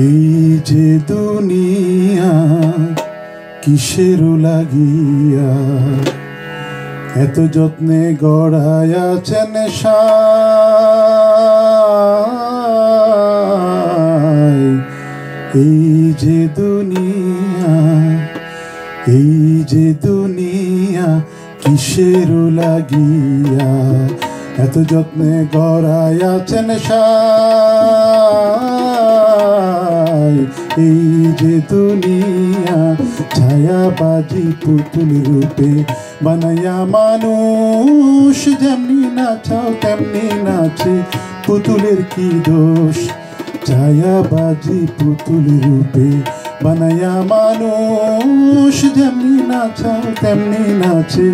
এই যে দুনিয়া কিসের লাগিয়া এত যত্নে গড়ায়াছেন সাই। এই যে দুনিয়া, এই যে দুনিয়া কিসের লাগিয়া এত যত্নে গড়ায়াছেন সাই। এই যে দুনিয়া ছায়াবাজি পুতুল রূপে বানায়া মানুষ যেমনি নাচাও তেমনি নাচে, পুতুলের কি দোষ? ছায়াবাজি পুতুল রূপে বানায়া মানুষ যেমনি নাচাও তেমনি নাচে,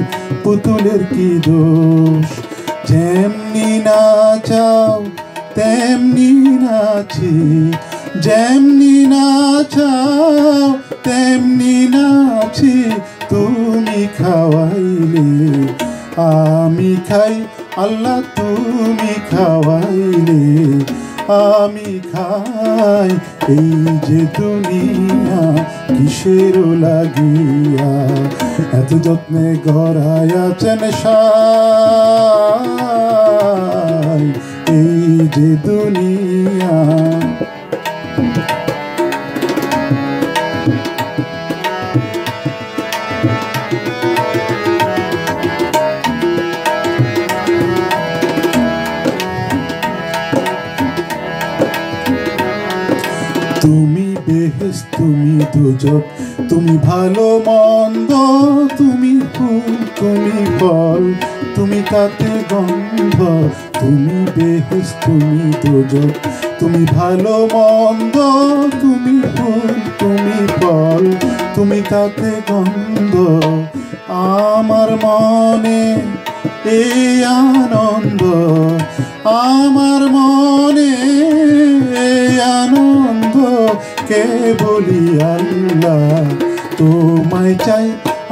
পুতুলের কি দোষ? যেমনি নাচাও তেমনি নাচে, যেমনি নাচাও তেমনি নাচে, তুমি খাওয়াইলে আমি খাই, আল্লাহ তুমি খাওয়াইলে আমি খাই। এই যে দুনিয়া কিসের লাগিয়া এত যত্নে গড়ায়াছেন সাই। এই যে দুনিয়া তুমি বেহেশত তুমি দোজখ, তুমি ভালো মন্দ, তুমি ফুল তুমি ফল, তুমি তাতে গন্ধ। তুমি বেহেশত তুমি দোজখ, তুমি ভালো মন্দ, তুমি ফুল তুমি ফল, তুমি তাতে গন্ধ। আমার মনে এই আনন্দ, আমার মনে এই আনন্দ, কে বলি আল্লাহ তোমায় চাই,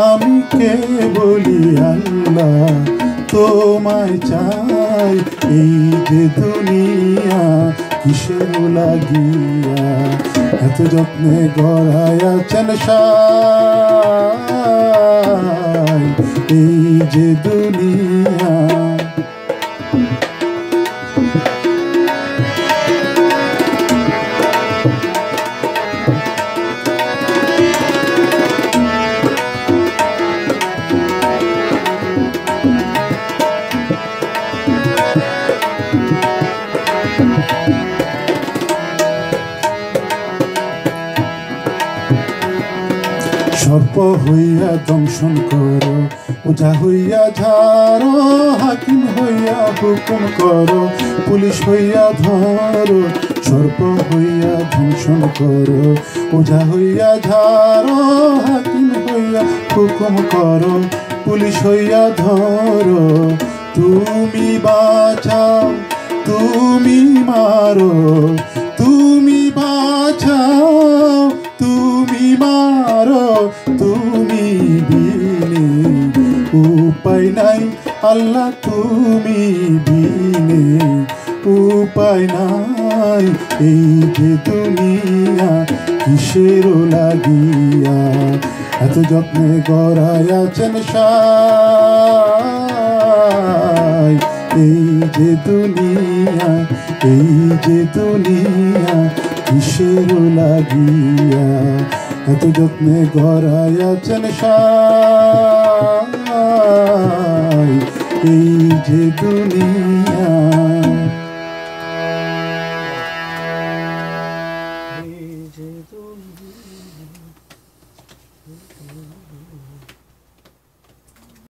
আমি কে বলি আল্লাহ তোমায় চাই। এই যে দুনিয়া কিসের লাগিয়া এত যত্নে গড়ায়াছেন সাই। এই যে দুনিয়া সর্প হইয়া দংশন করো, ওঝা হইয়া ঝাড়ো, হাকিম হইয়া হুকুম করো, পুলিশ হইয়া ধরো। সর্প হইয়া দংশন করো, ওঝা হইয়া ঝাড়ো, হাকিম হইয়া হুকুম করো, পুলিশ হইয়া ধরো। তুমি বাঁচাও তুমি মারো, তুমি বাঁচাও তুমি মারো, তুমি বিনে উপায় নাই আল্লাহ, তুমি বিনে উপায় নাই। এই যে দুনিয়া কিসের লাগিয়া এত যত্নে গড়ায়াছেন সাই। এই যে দুনিয়া, এই যে দুনিয়া কিসের লাগিয়া এত যত্নে গড়ায়াছেন সাই। এই যে দুনিয়া।